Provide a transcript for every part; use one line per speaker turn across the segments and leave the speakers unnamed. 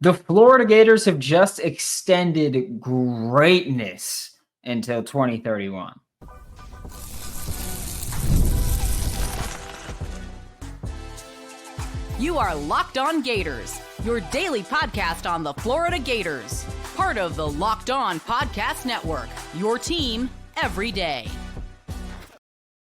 The Florida Gators have just extended greatness until 2031.
You are Locked On Gators, your daily podcast on the Florida Gators. Part of the Locked On Podcast Network, your team every day.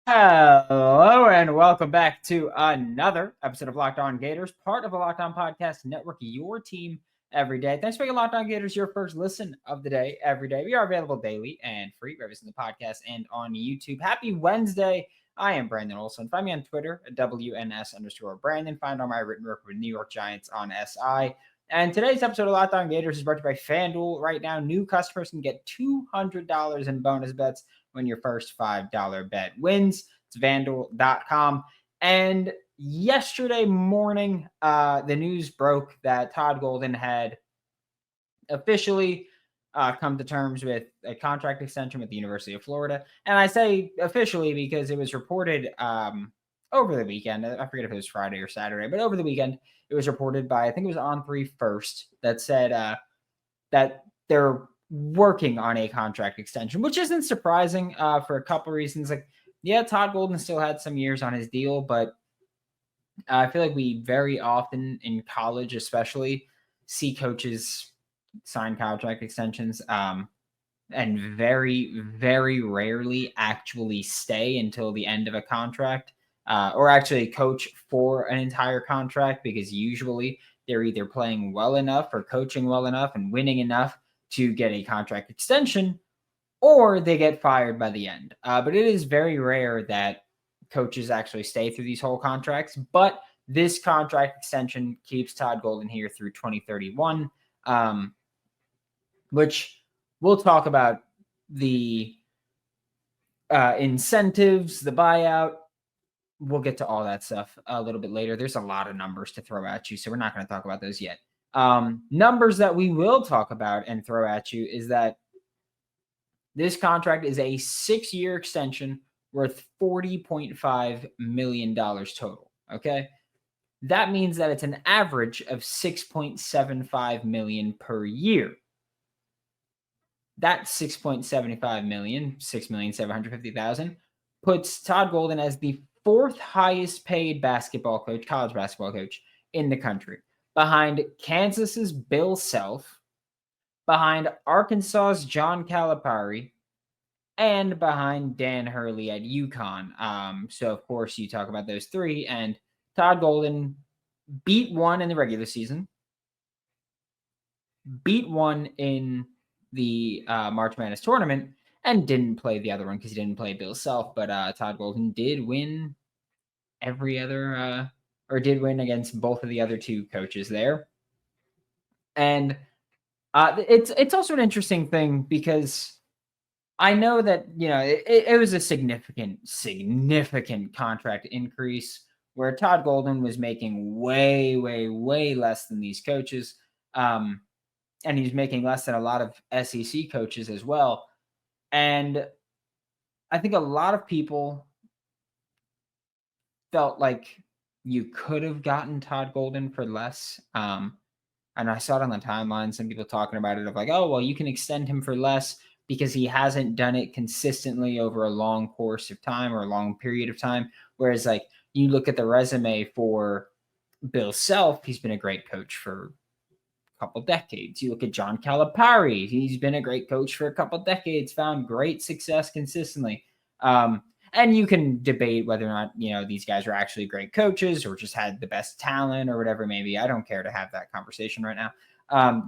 Hello and welcome back to another episode of Locked On Gators, part of the Locked On Podcast Network, your team every day. Thanks for making Locked On Gators your first listen of the day every day. We are available daily and free wherever it's in the podcast and on YouTube. Happy Wednesday. I am Brandon Olsen. Find me on Twitter at WNS_Brandon. Find all my written work with New York Giants on SI. And today's episode of Locked On Gators is brought to you by FanDuel. Right now, new customers can get $200 in bonus bets when your first $5 bet wins. It's FanDuel.com. And yesterday morning, the news broke that Todd Golden had officially come to terms with a contract extension with the University of Florida. And I say officially because it was reported over the weekend. I forget if it was Friday or Saturday, but over the weekend, it was reported by, I think it was On3 First, that said that they're working on a contract extension, which isn't surprising for a couple reasons. Like, yeah, Todd Golden still had some years on his deal, but I feel like we very often in college, especially, see coaches sign contract extensions and very, very rarely actually stay until the end of a contract or actually coach for an entire contract, because usually they're either playing well enough or coaching well enough and winning enough to get a contract extension, or they get fired by the end. But it is very rare that coaches actually stay through these whole contracts. But this contract extension keeps Todd Golden here through 2031, which we'll talk about the incentives, the buyout. We'll get to all that stuff a little bit later. There's a lot of numbers to throw at you, so we're not going to talk about those yet. Numbers that we will talk about and throw at you is that this contract is a 6-year extension worth $40.5 million total. Okay. That means that it's an average of $6.75 million per year. That $6.75 million, $6,750,000, puts Todd Golden as the 4th highest paid college basketball coach in the country, behind Kansas's Bill Self, behind Arkansas's John Calipari, and behind Dan Hurley at UConn. So, of course, you talk about those three, and Todd Golden beat one in the regular season, beat one in the March Madness tournament, and didn't play the other one because he didn't play Bill Self. But Todd Golden did win did win against both of the other two coaches there. And it's also an interesting thing because I know that, it was a significant contract increase where Todd Golden was making way, way, way less than these coaches. And he's making less than a lot of SEC coaches as well. And I think a lot of people felt like you could have gotten Todd Golden for less. And I saw it on the timeline, some people talking about it of like, oh, well, you can extend him for less because he hasn't done it consistently over a long course of time or a long period of time. Whereas, like, you look at the resume for Bill Self, he's been a great coach for a couple decades. You look at John Calipari, he's been a great coach for a couple decades, found great success consistently. And you can debate whether or not, these guys are actually great coaches or just had the best talent or whatever it may be. I don't care to have that conversation right now.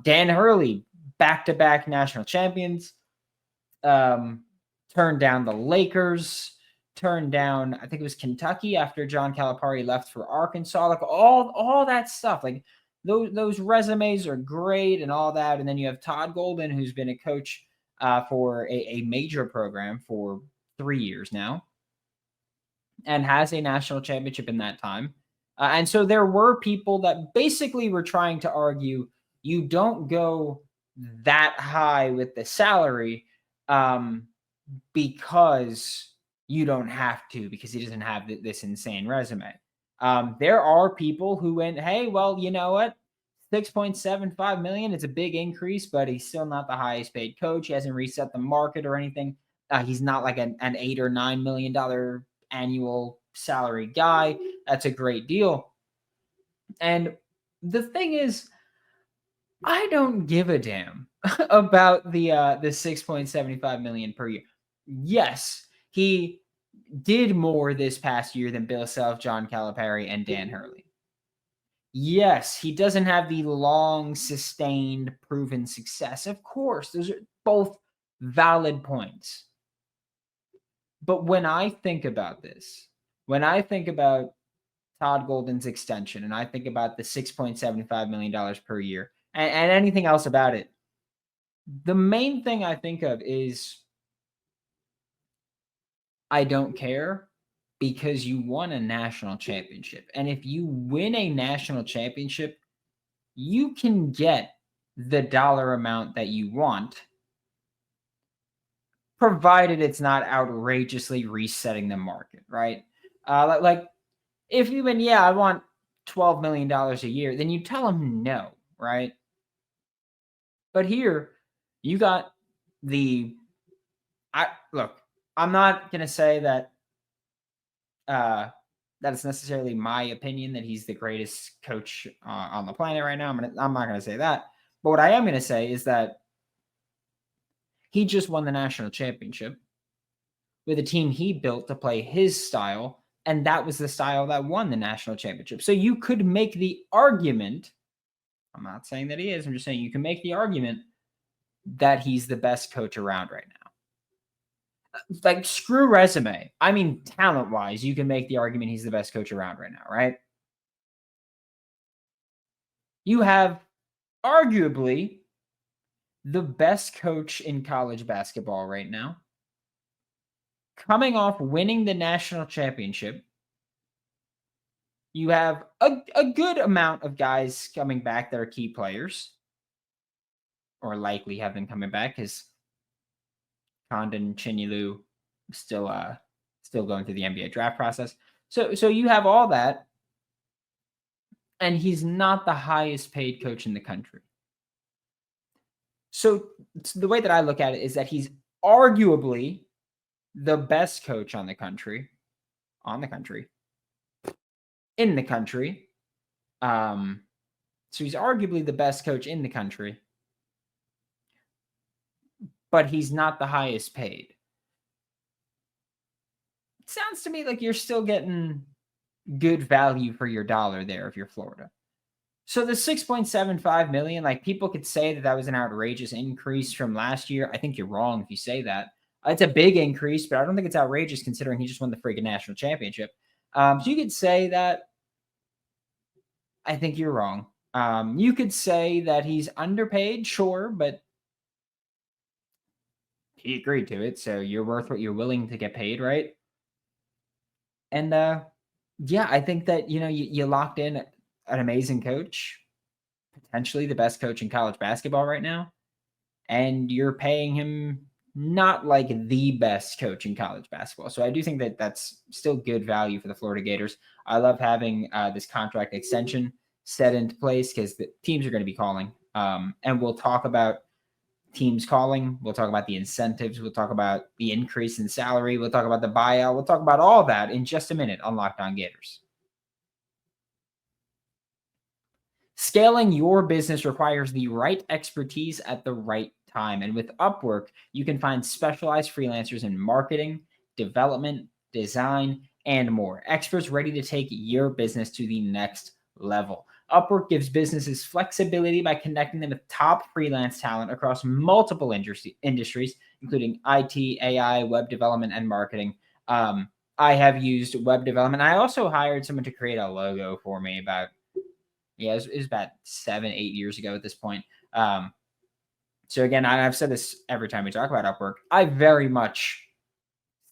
Dan Hurley, back-to-back national champions, turned down the Lakers, turned down, I think it was Kentucky after John Calipari left for Arkansas, like all that stuff. Like those resumes are great and all that. And then you have Todd Golden, who's been a coach for a major program for 3 years now and has a national championship in that time. And so there were people that basically were trying to argue you don't go that high with the salary because you don't have to, because he doesn't have this insane resume. There are people who went, hey, well, you know what? $6.75 million. It's a big increase, but he's still not the highest paid coach. He hasn't reset the market or anything. He's not like an $8 or $9 million annual salary guy. That's a great deal. And the thing is, I don't give a damn about the $6.75 million per year. Yes, he did more this past year than Bill Self, John Calipari, and Dan Hurley. Yes, he doesn't have the long, sustained, proven success. Of course, those are both valid points. But when I think about this, when I think about Todd Golden's extension and I think about the $6.75 million per year and anything else about it, the main thing I think of is I don't care because you won a national championship. And if you win a national championship, you can get the dollar amount that you want, provided it's not outrageously resetting the market, right? Like if you win, I want $12 million a year, then you tell them no, right? But here, you got look, I'm not going to say that that it's necessarily my opinion that he's the greatest coach on the planet right now. I'm not going to say that. But what I am going to say is that he just won the national championship with a team he built to play his style, and that was the style that won the national championship. So you could make the argument, I'm not saying that he is, I'm just saying you can make the argument that he's the best coach around right now. Like, screw resume. I mean, talent-wise, you can make the argument he's the best coach around right now, right? You have arguably the best coach in college basketball right now, coming off winning the national championship. You have a good amount of guys coming back that are key players, or likely have them coming back, because Condon, Chinyalu still going through the NBA draft process. So you have all that, and he's not the highest paid coach in the country. So the way that I look at it is that he's arguably the best coach in the country. So he's arguably the best coach in the country, but he's not the highest paid. It sounds to me like you're still getting good value for your dollar there if you're Florida. So the $6.75 million, like, people could say that was an outrageous increase from last year. I think you're wrong if you say that. It's a big increase, but I don't think it's outrageous considering he just won the freaking national championship. So you could say that. I think you're wrong. You could say that he's underpaid, sure, but he agreed to it, so you're worth what you're willing to get paid, right? And I think that you locked in an amazing coach, potentially the best coach in college basketball right now, and you're paying him not like the best coach in college basketball. So I do think that that's still good value for the Florida Gators. I love having this contract extension set into place because the teams are going to be calling. And we'll talk about teams calling. We'll talk about the incentives. We'll talk about the increase in salary. We'll talk about the buyout. We'll talk about all that in just a minute on Locked On Gators. Scaling your business requires the right expertise at the right time. And with Upwork, you can find specialized freelancers in marketing, development, design, and more. Experts ready to take your business to the next level. Upwork gives businesses flexibility by connecting them with top freelance talent across multiple industries, including IT, AI, web development, and marketing. I have used web development. I also hired someone to create a logo for me about, it was about 7-8 years ago at this point. So again, I've said this every time we talk about Upwork. I very much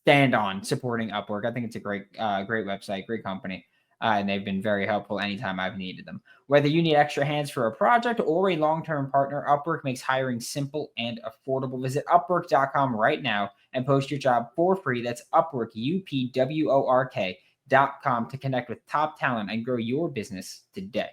stand on supporting Upwork. I think it's a great website, great company. And they've been very helpful anytime I've needed them. Whether you need extra hands for a project or a long-term partner, Upwork makes hiring simple and affordable. Visit Upwork.com right now and post your job for free. That's Upwork, UPWORK.com to connect with top talent and grow your business today.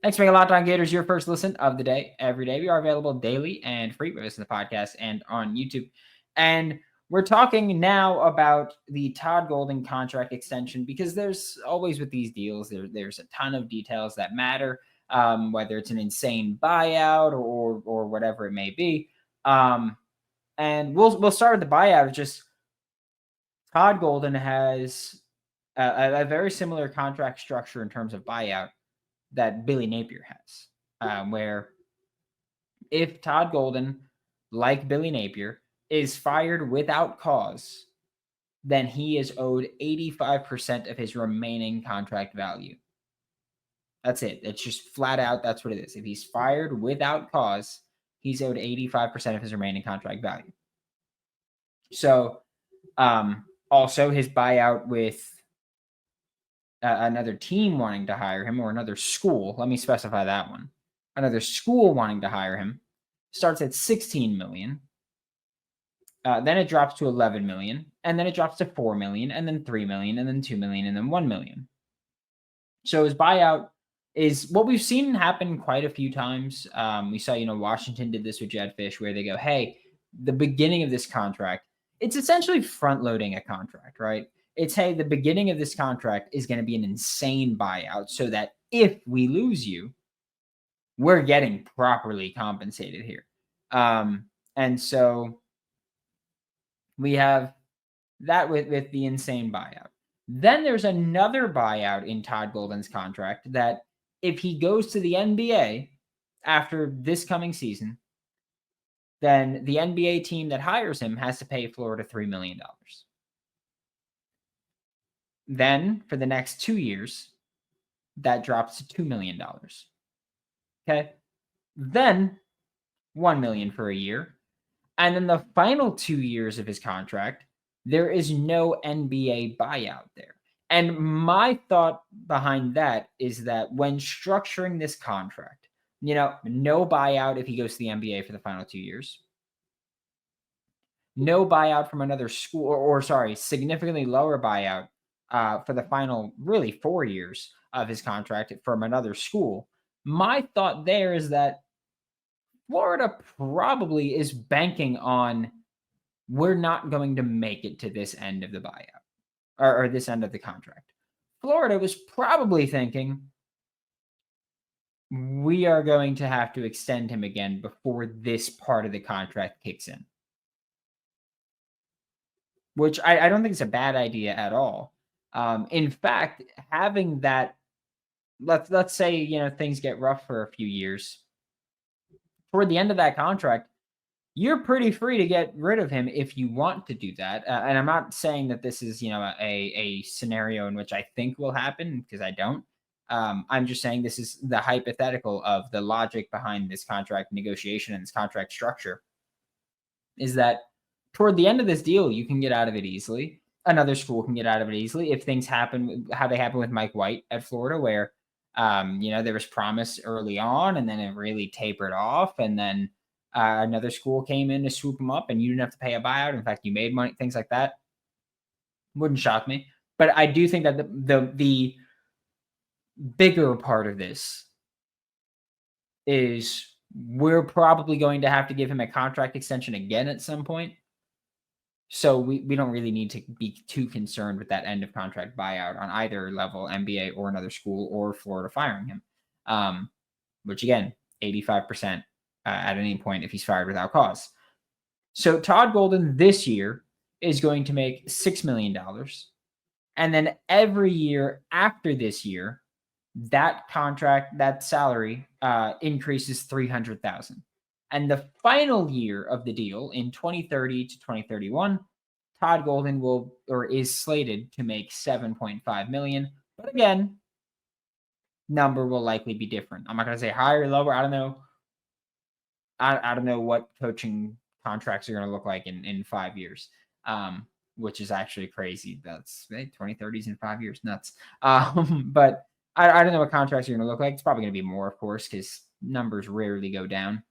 Thanks for making Locked On Gators your first listen of the day every day. We are available daily and free with us in the podcast and on YouTube. And we're talking now about the Todd Golden contract extension because there's always with these deals, there's a ton of details that matter, whether it's an insane buyout or whatever it may be. And we'll start with the buyout. Just Todd Golden has a very similar contract structure in terms of buyout that Billy Napier has, where if Todd Golden, like Billy Napier, is fired without cause, then he is owed 85% of his remaining contract value. That's it. It's just flat out. That's what it is. If he's fired without cause, he's owed 85% of his remaining contract value. So, also his buyout with another team wanting to hire him or another school, let me specify that one. Another school wanting to hire him starts at $16 million. Then it drops to $11 million, and then it drops to $4 million, and then $3 million, and then $2 million, and then $1 million. So his buyout is what we've seen happen quite a few times. We saw, Washington did this with Jed Fish, where they go, hey, the beginning of this contract, it's essentially front loading a contract, right? It's, hey, the beginning of this contract is going to be an insane buyout so that if we lose you, we're getting properly compensated here. And so we have that with the insane buyout. Then there's another buyout in Todd Golden's contract that if he goes to the NBA after this coming season, then the NBA team that hires him has to pay Florida $3 million. Then for the next 2 years, that drops to $2 million. Okay. Then $1 million for a year. And then the final 2 years of his contract, there is no NBA buyout there. And my thought behind that is that when structuring this contract, no buyout if he goes to the NBA for the final 2 years. No buyout from another school, or significantly lower buyout for the final, really 4 years of his contract from another school. My thought there is that Florida probably is banking on we're not going to make it to this end of the buyout or this end of the contract. Florida was probably thinking we are going to have to extend him again before this part of the contract kicks in, which I don't think is a bad idea at all. In fact, having that, let's say, things get rough for a few years. Toward the end of that contract, you're pretty free to get rid of him if you want to do that. And I'm not saying that this is, a scenario in which I think will happen because I don't. I'm just saying this is the hypothetical of the logic behind this contract negotiation and this contract structure is that toward the end of this deal, you can get out of it easily. Another school can get out of it easily if things happen how they happen with Mike White at Florida, where there was promise early on and then it really tapered off, and then another school came in to swoop him up and you didn't have to pay a buyout. In fact, you made money, things like that. Wouldn't shock me. But I do think that the bigger part of this is we're probably going to have to give him a contract extension again at some point. So we don't really need to be too concerned with that end of contract buyout on either level, NBA or another school or Florida firing him, which again, 85% at any point if he's fired without cause. So Todd Golden this year is going to make $6 million. And then every year after this year, that contract, that salary increases $300,000. And the final year of the deal in 2030 to 2031, Todd Golden is slated to make $7.5 million. But again, number will likely be different. I'm not going to say higher or lower. I don't know. I don't know what coaching contracts are going to look like in 5 years, which is actually crazy. That's 2030s in 5 years. Nuts. But I don't know what contracts are going to look like. It's probably going to be more, of course, because numbers rarely go down.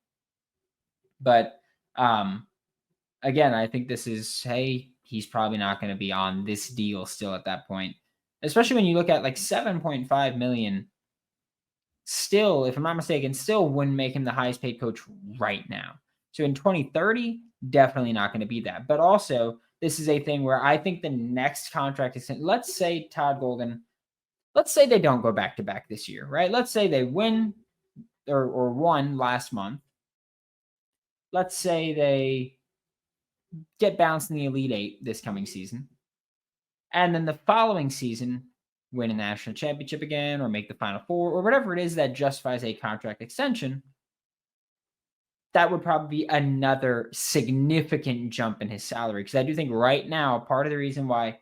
But again, I think this is, hey, he's probably not going to be on this deal still at that point, especially when you look at like $7.5 million still, if I'm not mistaken, still wouldn't make him the highest paid coach right now. So in 2030, definitely not going to be that. But also, this is a thing where I think the next contract is, let's say Todd Golden, let's say they don't go back to back this year, right? Let's say they win or won last month. Let's say they get bounced in the Elite Eight this coming season. And then the following season, win a national championship again or make the Final Four or whatever it is that justifies a contract extension. That would probably be another significant jump in his salary. Because I do think right now, part of the reason why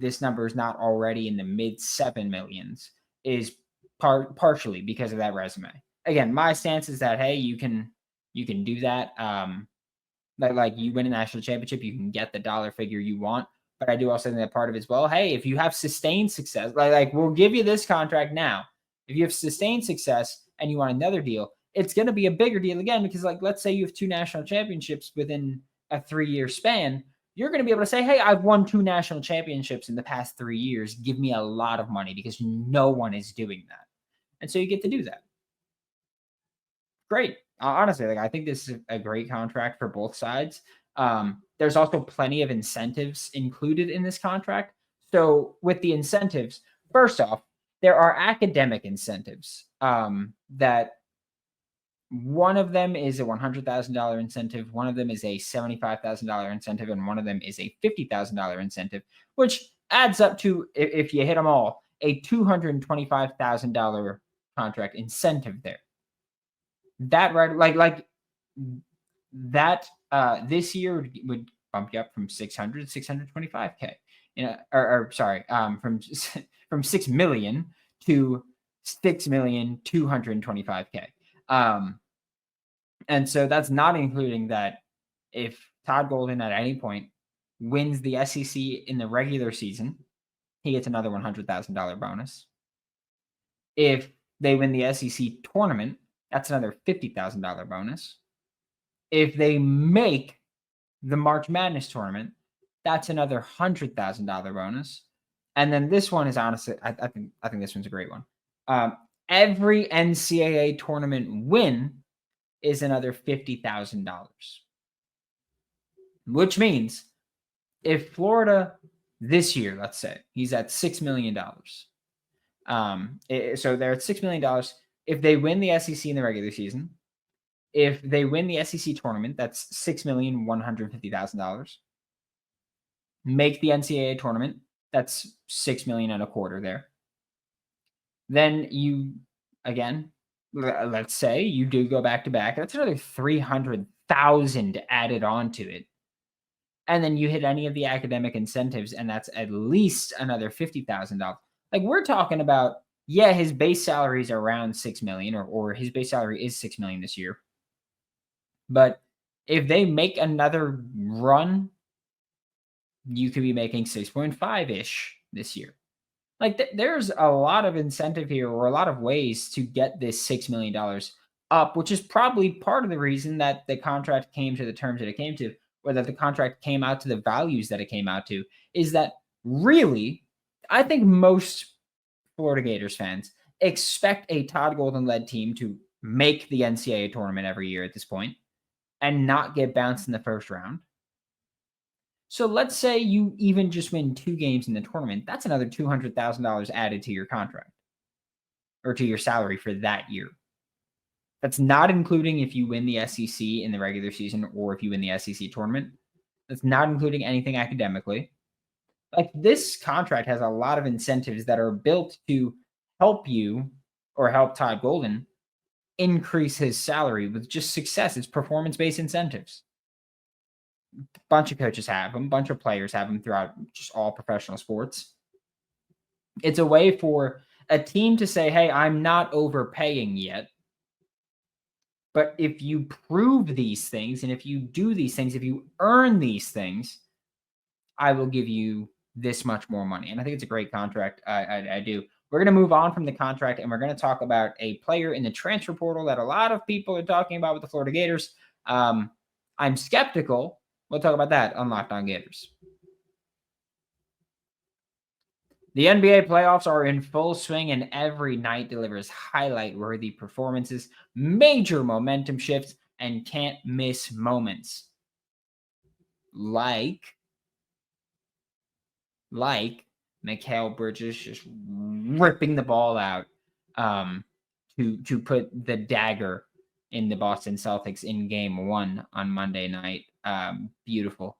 this number is not already in the mid 7 millions is partially because of that resume. Again, my stance is that, hey, you can do that. Like you win a national championship, you can get the dollar figure you want. But I do also think that part of it as well, hey, if you have sustained success, like we'll give you this contract now. If you have sustained success and you want another deal, it's going to be a bigger deal again because, like, let's say you have 2 national championships within a 3-year span. You're going to be able to say, hey, I've won 2 national championships in the past 3 years. Give me a lot of money because no one is doing that. And so you get to do that. Great. Honestly, like I think this is a great contract for both sides. There's also plenty of incentives included in this contract. So with the incentives, first off, there are academic incentives that one of them is a $100,000 incentive, one of them is a $75,000 incentive, and one of them is a $50,000 incentive, which adds up to, if you hit them all, a $225,000 contract incentive there. That right, like that this year would bump you up from 600 to 625K. From 6 million to 6,225K. And so that's not including that if Todd Golden at any point wins the SEC in the regular season, he gets another $100,000 bonus. If they win the SEC tournament, that's another $50,000 bonus. If they make the March Madness tournament, that's another $100,000 bonus. And then this one is honestly, I think this one's a great one. Every NCAA tournament win is another $50,000, which means if Florida this year, let's say he's at $6 million. So they're at $6 million. If they win the SEC in the regular season, if they win the SEC tournament, that's $6,150,000. Make the NCAA tournament, that's $6 million and a quarter there. Then you, again, let's say you do go back to back. That's another $300,000 added on to it. And then you hit any of the academic incentives, and that's at least another $50,000. Like we're talking about, yeah, his base salary is around $6 million, or his base salary is $6 million this year. But if they make another run, you could be making 6.5-ish this year. Like there's a lot of incentive here, or a lot of ways to get this $6 million up, which is probably part of the reason that the contract came to the terms that it came to, or that the contract came out to the values that it came out to, is that really, I think most Florida Gators fans expect a Todd Golden-led team to make the NCAA tournament every year at this point and not get bounced in the first round. So let's say you even just win 2 games in the tournament. That's another $200,000 added to your contract or to your salary for that year. That's not including if you win the SEC in the regular season or if you win the SEC tournament. That's not including anything academically. Like this contract has a lot of incentives that are built to help you or help Todd Golden increase his salary with just success. It's performance-based incentives. A bunch of coaches have them, a bunch of players have them throughout just all professional sports. It's a way for a team to say, hey, I'm not overpaying yet. But if you prove these things, and if you do these things, if you earn these things, I will give you this much more money. And I think it's a great contract. I do. We're going to move on from the contract, and we're going to talk about a player in the transfer portal that a lot of people are talking about with the Florida Gators. I'm skeptical. We'll talk about that on Locked On Gators. The NBA playoffs are in full swing, and every night delivers highlight-worthy performances, major momentum shifts, and can't-miss moments. Like Mikal Bridges just ripping the ball out to put the dagger in the Boston Celtics in Game 1 on Monday night. Beautiful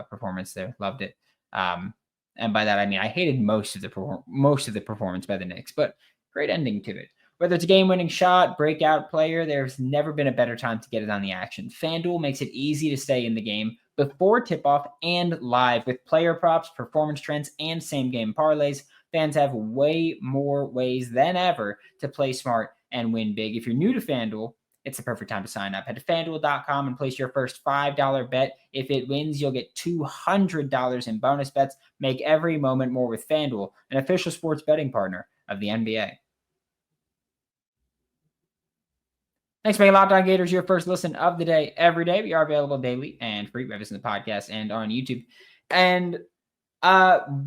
performance there. Loved it. And by that I mean I hated most of the performance by the Knicks, but great ending to it. Whether it's a game-winning shot, breakout player, there's never been a better time to get it on the action. FanDuel makes it easy to stay in the game before tip-off and live with player props, performance trends, and same-game parlays. Fans have way more ways than ever to play smart and win big. If you're new to FanDuel, it's the perfect time to sign up. Head to FanDuel.com and place your first $5 bet. If it wins, you'll get $200 in bonus bets. Make every moment more with FanDuel, an official sports betting partner of the NBA. Thanks for making Locked On Gators your first listen of the day every day. We are available daily and free wherever in the podcast and on YouTube. And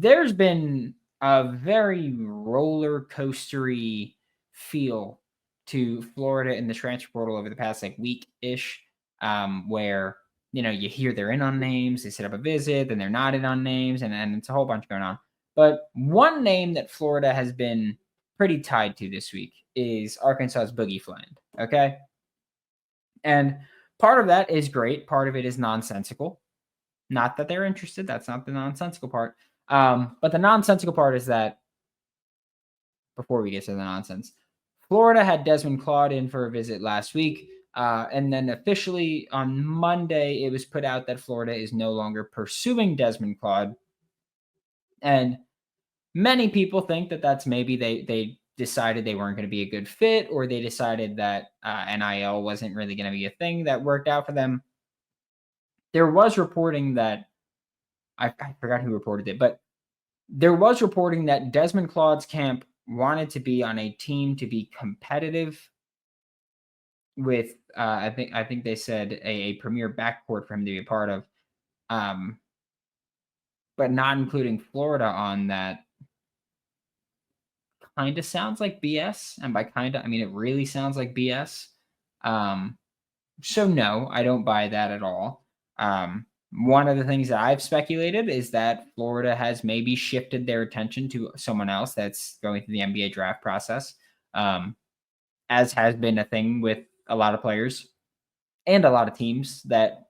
there's been a very roller coastery feel to Florida in the transfer portal over the past week-ish, where you hear they're in on names, they set up a visit, then they're not in on names, and it's a whole bunch going on. But one name that Florida has been pretty tied to this week is Arkansas's Boogie Fland. Okay. And part of that is great. Part of it is nonsensical. Not that they're interested. That's not the nonsensical part. But the nonsensical part is that, before we get to the nonsense, Florida had Desmond Claude in for a visit last week. And then officially on Monday, it was put out that Florida is no longer pursuing Desmond Claude. And many people think that that's maybe they decided they weren't going to be a good fit, or they decided that NIL wasn't really going to be a thing that worked out for them. There was reporting that, I forgot who reported it, but there was reporting that Desmond Claude's camp wanted to be on a team to be competitive with, I think they said a premier backcourt for him to be a part of, but not including Florida on that. Kind of sounds like BS, and by kind of I mean it really sounds like BS. So no, I don't buy that at all. One of the things that I've speculated is that Florida has maybe shifted their attention to someone else that's going through the NBA draft process, as has been a thing with a lot of players and a lot of teams, that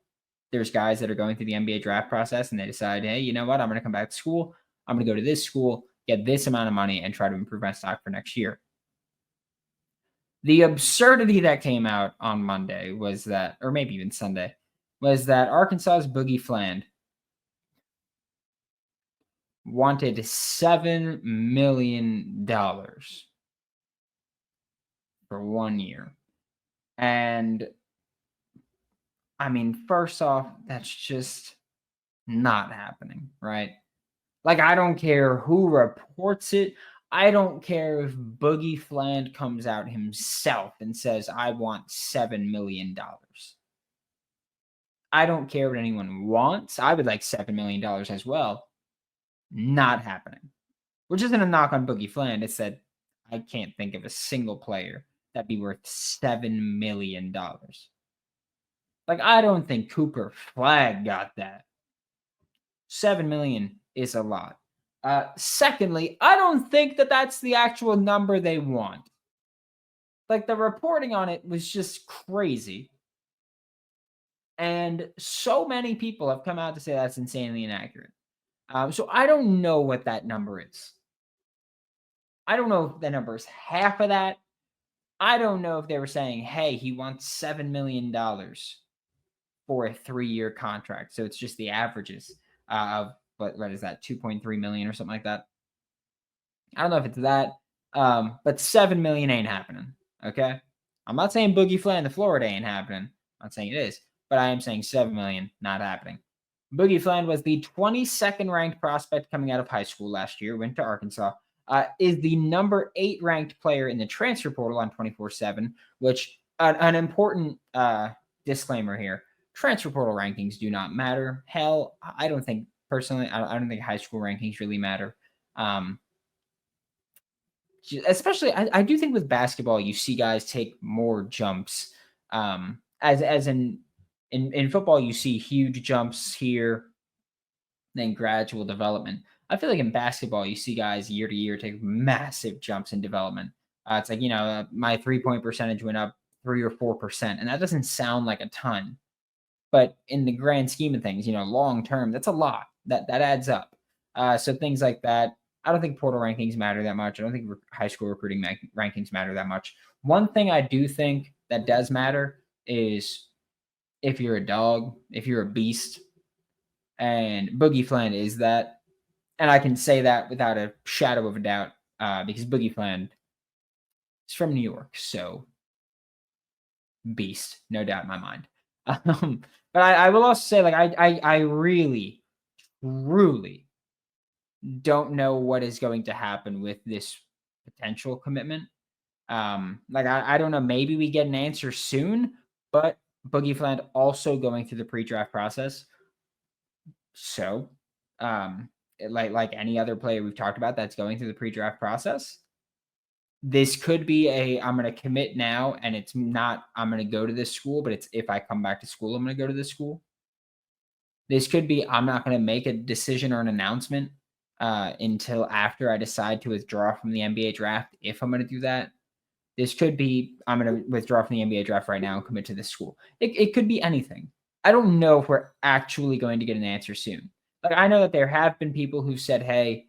there's guys that are going through the NBA draft process and they decide, hey, you know what, I'm going to come back to school. I'm going to go to this school, get this amount of money, and try to improve my stock for next year. The absurdity that came out on Monday was that, or maybe even Sunday, was that Arkansas's Boogie Fland wanted $7 million for 1 year. And I mean, first off, that's just not happening, right? I don't care who reports it. I don't care if Boogie Fland comes out himself and says, I want $7 million. I don't care what anyone wants. I would like $7 million as well. Not happening. Which isn't a knock on Boogie Fland. It's that I can't think of a single player that'd be worth $7 million. I don't think Cooper Flagg got that. $7 million is a lot. Secondly, I don't think that that's the actual number they want. The reporting on it was just crazy. And so many people have come out to say that's insanely inaccurate. So I don't know what that number is. I don't know if the number is half of that. I don't know if they were saying, hey, he wants $7 million for a 3-year contract. So it's just the averages of, what is that, 2.3 million or something like that. I don't know if it's that, but $7 million ain't happening, okay? I'm not saying Boogie Fland to Florida ain't happening. I'm not saying it is, but I am saying $7 million not happening. Boogie Fland was the 22nd ranked prospect coming out of high school last year, went to Arkansas, is the number 8 ranked player in the transfer portal on 24/7, which an important disclaimer here. Transfer portal rankings do not matter. Hell, I don't think personally, I don't think high school rankings really matter. Especially, I do think with basketball, you see guys take more jumps. As in football, you see huge jumps here, then gradual development. I feel like in basketball, you see guys year to year take massive jumps in development. It's like, my 3-point percentage went up 3 or 4%, and that doesn't sound like a ton, but in the grand scheme of things, long term, that's a lot. That adds up. So things like that. I don't think portal rankings matter that much. I don't think high school recruiting rankings matter that much. One thing I do think that does matter is if you're a dog, if you're a beast, and Boogie Fland is that. And I can say that without a shadow of a doubt because Boogie Fland is from New York, so beast, no doubt in my mind. But I will also say, like, I really, truly don't know what is going to happen with this potential commitment. Like, I don't know. Maybe we get an answer soon, but Boogie Fland also going through the pre-draft process. So, like any other player we've talked about that's going through the pre-draft process, this could be I'm going to commit now, and it's not I'm going to go to this school, but it's if I come back to school, I'm going to go to this school. This could be I'm not going to make a decision or an announcement until after I decide to withdraw from the NBA draft, if I'm going to do that. This could be I'm going to withdraw from the NBA draft right now and commit to this school. It could be anything. I don't know if we're actually going to get an answer soon. Like, I know that there have been people who've said, hey,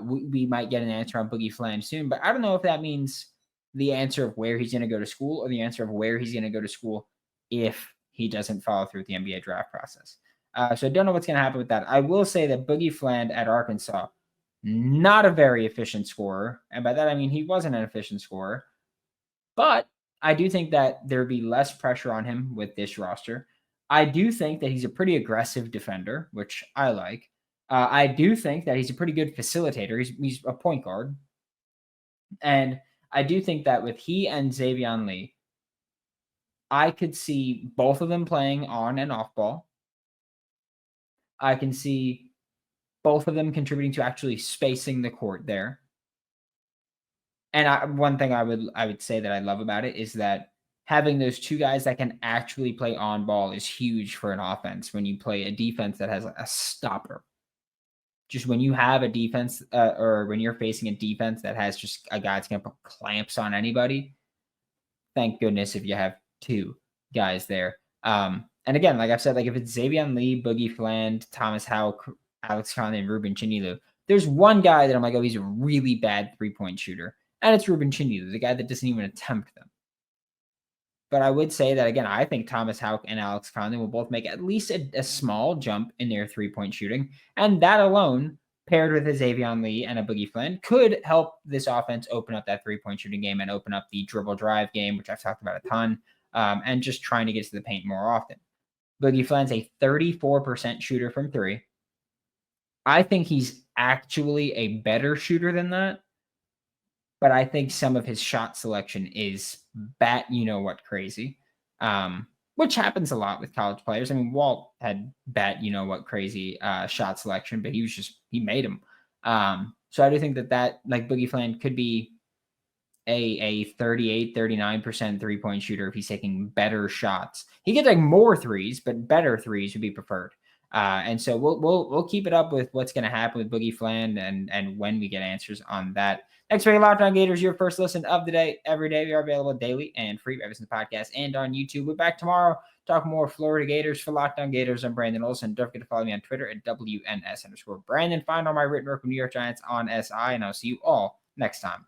we might get an answer on Boogie Fland soon, but I don't know if that means the answer of where he's going to go to school or the answer of where he's going to go to school if he doesn't follow through with the NBA draft process. So I don't know what's going to happen with that. I will say that Boogie Fland at Arkansas, not a very efficient scorer. And by that, I mean he wasn't an efficient scorer. But I do think that there would be less pressure on him with this roster. I do think that he's a pretty aggressive defender, which I like. I do think that he's a pretty good facilitator. He's a point guard. And I do think that with he and Xavier Lee, I could see both of them playing on and off ball. I can see both of them contributing to actually spacing the court there. And one thing I would say that I love about it is that having those two guys that can actually play on ball is huge for an offense when you play a defense that has a stopper. Just when you have a defense or when you're facing a defense that has just a guy that's going to put clamps on anybody, thank goodness if you have two guys there. And again, like I've said, like if it's Xavier Lee, Boogie Fland, Thomas Houck, Alex Conley, and Ruben Chinilu, there's one guy that I'm like, oh, he's a really bad three-point shooter. And it's Ruben Chinilu, the guy that doesn't even attempt them. But I would say that, again, I think Thomas Houck and Alex Conley will both make at least a small jump in their three-point shooting. And that alone, paired with a Xavier Lee and a Boogie Fland, could help this offense open up that three-point shooting game and open up the dribble drive game, which I've talked about a ton, and just trying to get to the paint more often. Boogie Fland's a 34% shooter from three. I think he's actually a better shooter than that. But I think some of his shot selection is bat-you-know-what crazy, which happens a lot with college players. I mean, Walt had bat-you-know-what crazy shot selection, but he made them. So I do think that like Boogie Fland could be a 38, 39% three-point shooter if he's taking better shots. He gets like more threes, but better threes would be preferred. And so we'll keep it up with what's going to happen with Boogie Fland and when we get answers on that. Thanks for Locked On Gators, your first listen of the day. Every day we are available daily and free every single podcast and on YouTube. We're back tomorrow. Talk more Florida Gators. For Locked On Gators, I'm Brandon Olsen. Don't forget to follow me on Twitter at WNS_Brandon. Find all my written work from New York Giants on SI, and I'll see you all next time.